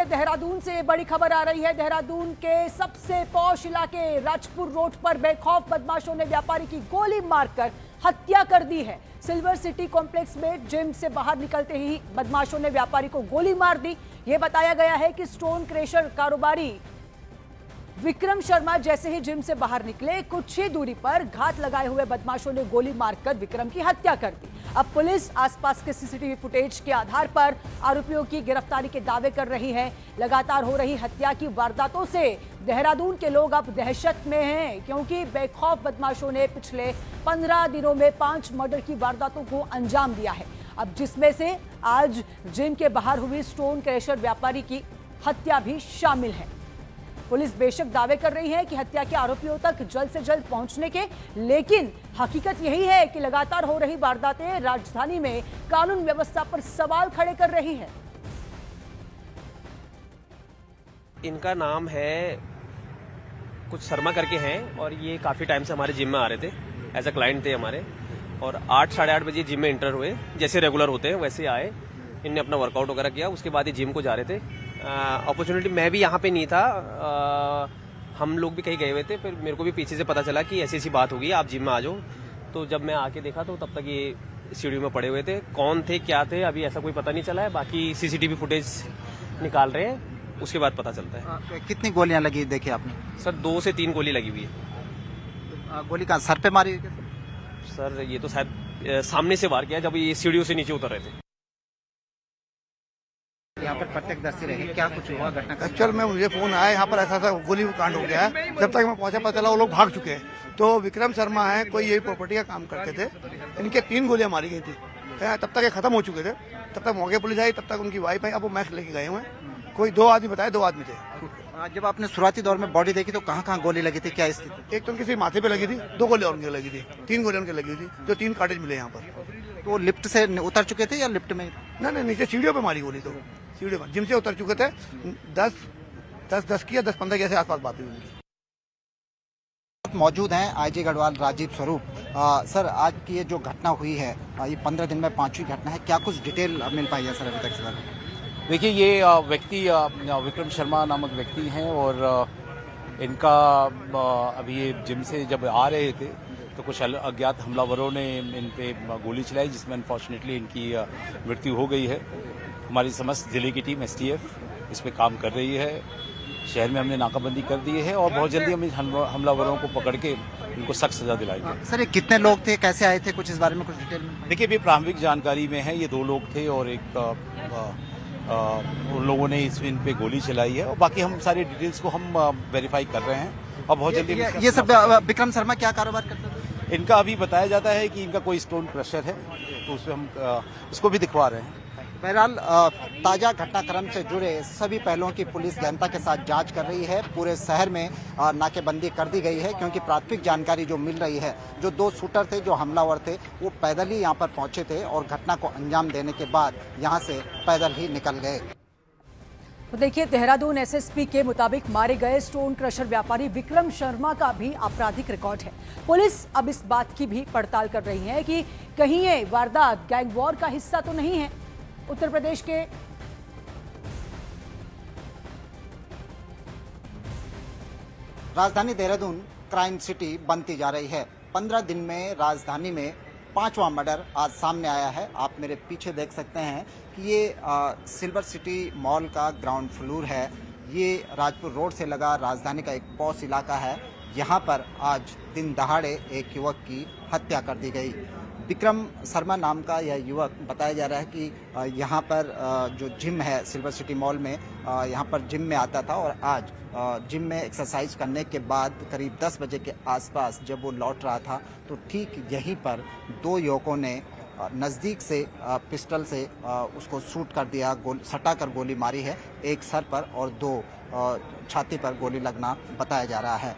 देहरादून से बड़ी खबर आ रही है। देहरादून के सबसे पॉश इलाके राजपुर रोड पर बेखौफ बदमाशों ने व्यापारी की गोली मारकर हत्या कर दी है। सिल्वर सिटी कॉम्प्लेक्स में जिम से बाहर निकलते ही बदमाशों ने व्यापारी को गोली मार दी। यह बताया गया है कि स्टोन क्रशर कारोबारी विक्रम शर्मा जैसे ही जिम से बाहर निकले, कुछ ही दूरी पर घात लगाए हुए बदमाशों ने गोली मारकर विक्रम की हत्या कर दी। अब पुलिस आसपास के सीसीटीवी फुटेज के आधार पर आरोपियों की गिरफ्तारी के दावे कर रही है। लगातार हो रही हत्या की वारदातों से देहरादून के लोग अब दहशत में हैं, क्योंकि बेखौफ बदमाशों ने पिछले 15 दिनों में 5 मर्डर की वारदातों को अंजाम दिया है। अब जिसमें से आज जिम के बाहर हुई स्टोन क्रशर व्यापारी की हत्या भी शामिल है। पुलिस बेशक दावे कर रही है कि हत्या के आरोपियों तक जल्द से जल्द पहुंचने के, लेकिन हकीकत यही है कि लगातार हो रही वारदातें राजधानी में कानून व्यवस्था पर सवाल खड़े कर रही है। इनका नाम है कुछ शर्मा करके हैं और ये काफी टाइम से हमारे जिम में आ रहे थे, एज अ क्लाइंट थे हमारे। और 8 साढ़े 8 बजे जिम में एंटर हुए, जैसे रेगुलर होते हैं वैसे आए। इनने अपना वर्कआउट वगैरह किया, उसके बाद ही जिम को जा रहे थे। अपॉर्चुनिटी मैं भी यहाँ पे नहीं था, हम लोग भी कहीं गए हुए थे। फिर मेरे को भी पीछे से पता चला कि ऐसी ऐसी बात होगी, आप जिम में आ जाओ। तो जब मैं आके देखा तो तब तक ये सीढ़ी में पड़े हुए थे। कौन थे क्या थे अभी ऐसा कोई पता नहीं चला है, बाकी सीसीटीवी फुटेज निकाल रहे हैं, उसके बाद पता चलता है। कितनी गोलियां लगी देखे आपने? सर 2 से 3 गोली लगी हुई है। गोली कहाँ, सर पे मारी है? सर ये तो शायद सामने से वार किया जब ये सीढ़ियों से नीचे उतर रहे थे। यहाँ पर प्रत्यक्षदर्शी रहे, क्या कुछ हुआ घटना? एक्चुअल में मुझे फोन आया यहाँ पर ऐसा गोली कांड हो गया है। जब तक मैं पहुंचा पता चला वो लोग भाग चुके हैं। तो विक्रम शर्मा है, कोई यही प्रॉपर्टी का काम करते थे, इनके 3 गोलियां मारी गई थी। तब तक ये खत्म हो चुके थे। तब तक मौके पुलिस आई, तब तक उनकी वाइफ आई, अब वो मैक्स लेके गए हुए। कोई 2 आदमी बताए, 2 आदमी थे। जब आपने शुरुआती दौर में बॉडी देखी तो कहाँ कहाँ गोली लगी थी, क्या स्थिति? एक तो उनकी सिर्फ माथे पे लगी थी, 2 गोलियां उनके लगी थी, 3 गोलियां उनके लगी थी, जो 3 कार्टेज मिले यहाँ पर। तो लिफ्ट से उतर चुके थे या लिफ्ट में? नहीं, नीचे सीढ़ियों पे मारी गोली। तो सीढ़ियों पर जिम से उतर चुके थे। 10 की या 10-15 के आसपास बात हुई उनकी। मौजूद हैं आईजी गढ़वाल राजीव स्वरूप। सर, आज की ये जो घटना हुई है, ये 15 दिन में 5वीं घटना है, क्या कुछ डिटेल मिल पाई है सर अभी तक सर? देखिए, ये व्यक्ति विक्रम शर्मा नामक व्यक्ति हैं और इनका अभी ये जिम से जब आ रहे थे तो कुछ अज्ञात हमलावरों ने इन पे गोली चलाई, जिसमें अनफॉर्चुनेटली इनकी मृत्यु हो गई है। हमारी समस्त जिले की टीम STF इस पे काम कर रही है। शहर में हमने नाकाबंदी कर दी है और बहुत जल्दी हम इन हमलावरों को पकड़ के इनको सख्त सजा दिलाएंगे। सर, ये कितने लोग थे, कैसे आए थे, कुछ इस बारे में कुछ डिटेल? देखिए, अभी प्रारंभिक जानकारी में है ये 2 लोग थे और एक उन लोगों ने इन पे गोली चलाई है, और बाकी हम सारी डिटेल्स को हम वेरीफाई कर रहे हैं और बहुत जल्दी ये सब। विक्रम शर्मा क्या कारोबार करते थे? इनका अभी बताया जाता है कि इनका कोई स्टोन क्रशर है, तो उसमें हम उसको भी दिखवा रहे हैं। बहरहाल, ताजा घटनाक्रम से जुड़े सभी पहलुओं की पुलिस जनता के साथ जांच कर रही है। पूरे शहर में नाकेबंदी कर दी गई है, क्योंकि प्राथमिक जानकारी जो मिल रही है, जो 2 शूटर थे, जो हमलावर थे, वो पैदल ही यहाँ पर पहुंचे थे और घटना को अंजाम देने के बाद यहाँ से पैदल ही निकल गए। तो देखिए, देहरादून SSP के मुताबिक मारे गए स्टोन क्रशर व्यापारी विक्रम शर्मा का भी आपराधिक रिकॉर्ड है। पुलिस अब इस बात की भी पड़ताल कर रही है कि कहीं ये वारदात गैंग वॉर का हिस्सा तो नहीं है। उत्तर प्रदेश के राजधानी देहरादून क्राइम सिटी बनती जा रही है। 15 दिन में राजधानी में 5वां मर्डर आज सामने आया है। आप मेरे पीछे देख सकते हैं कि ये सिल्वर सिटी मॉल का ग्राउंड फ्लोर है। ये राजपुर रोड से लगा राजधानी का एक पॉश इलाका है। यहाँ पर आज दिन दहाड़े एक युवक की हत्या कर दी गई। विक्रम शर्मा नाम का यह युवक बताया जा रहा है कि यहाँ पर जो जिम है सिल्वर सिटी मॉल में, यहाँ पर जिम में आता था और आज जिम में एक्सरसाइज करने के बाद करीब 10 बजे के आसपास जब वो लौट रहा था तो ठीक यहीं पर 2 युवकों ने नज़दीक से पिस्टल से उसको शूट कर दिया, सटा कर गोली मारी है। एक सर पर और 2 छाती पर गोली लगना बताया जा रहा है।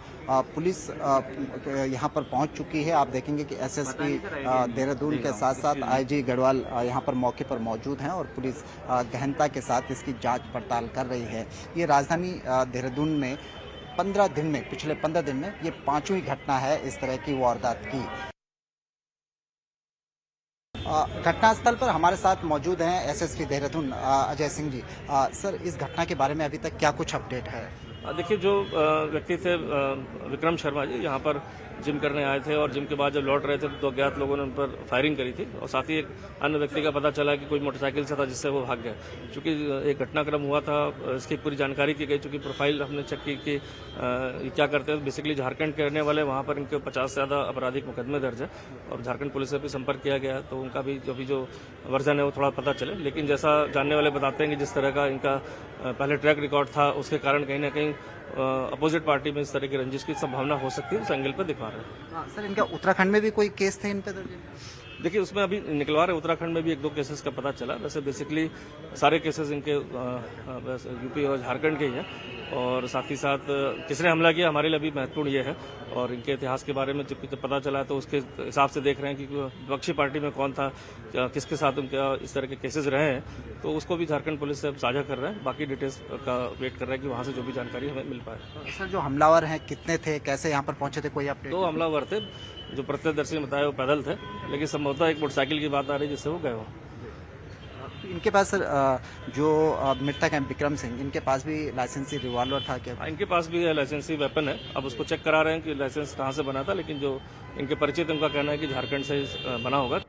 पुलिस यहाँ पर पहुँच चुकी है। आप देखेंगे कि SSP देहरादून के साथ साथ IG गढ़वाल यहाँ पर मौके पर मौजूद हैं और पुलिस गहनता के साथ इसकी जांच पड़ताल कर रही है। ये राजधानी देहरादून में 15 दिन में, पिछले 15 दिन में ये 5वीं घटना है इस तरह की वारदात की। घटनास्थल पर हमारे साथ मौजूद हैं एसएसपी देहरादून अजय सिंह जी। सर, इस घटना के बारे में अभी तक क्या कुछ अपडेट है? देखिए, जो व्यक्ति थे विक्रम शर्मा जी, यहाँ पर जिम करने आए थे और जिम के बाद जब लौट रहे थे तो अज्ञात लोगों ने उन पर फायरिंग करी थी और साथ ही एक अन्य व्यक्ति का पता चला कि कोई मोटरसाइकिल से था जिससे वो भाग गए। चूंकि एक घटनाक्रम हुआ था, इसकी पूरी जानकारी की गई। चूंकि प्रोफाइल हमने चेक की कि ये क्या करते हैं। बेसिकली झारखंड के रहने वाले, वहाँ पर इनके 50 से ज़्यादा आपराधिक मुकदमे दर्ज है और झारखंड पुलिस से भी संपर्क किया गया है, तो उनका भी जो वर्जन है वो थोड़ा पता चले। लेकिन जैसा जानने वाले बताते हैं कि जिस तरह का इनका पहले ट्रैक रिकॉर्ड था, उसके कारण कहीं ना कहीं अपोजिट पार्टी में इस तरह की रंजिश की संभावना हो सकती है, उस एंगल पर दिखा रहे हैं। सर, इनका उत्तराखंड में भी कोई केस थे इन पे दर्ज? देखिए, उसमें अभी निकलवा रहे, उत्तराखंड में भी 1-2 केसेस का पता चला। वैसे बेसिकली सारे केसेस इनके यूपी और झारखंड के ही हैं और साथ ही साथ किसने हमला किया हमारे लिए अभी महत्वपूर्ण ये है। और इनके इतिहास के बारे में जब पता चला तो उसके हिसाब से देख रहे हैं कि विपक्षी पार्टी में कौन था, किसके साथ उनका इस तरह के केसेस रहे हैं, तो उसको भी झारखंड पुलिस से साझा कर रहे हैं। बाकी डिटेल्स का वेट कर रहे हैं कि वहाँ से जो भी जानकारी हमें मिल पाए। सर, जो हमलावर हैं कितने थे, कैसे यहाँ पर पहुंचे थे, कोई अपडेट? 2 हमलावर थे, जो प्रत्यक्षदर्शी ने बताया वो पैदल थे, लेकिन संभवतः एक मोटरसाइकिल की बात आ रही है जिससे वो गए हो। इनके पास सर जो मृतक हैं विक्रम सिंह, इनके पास भी लाइसेंसी रिवॉल्वर था क्या? इनके पास भी लाइसेंसी वेपन है। अब उसको चेक करा रहे हैं कि लाइसेंस कहाँ से बना था, लेकिन जो इनके परिचित उनका कहना है कि झारखंड से बना होगा।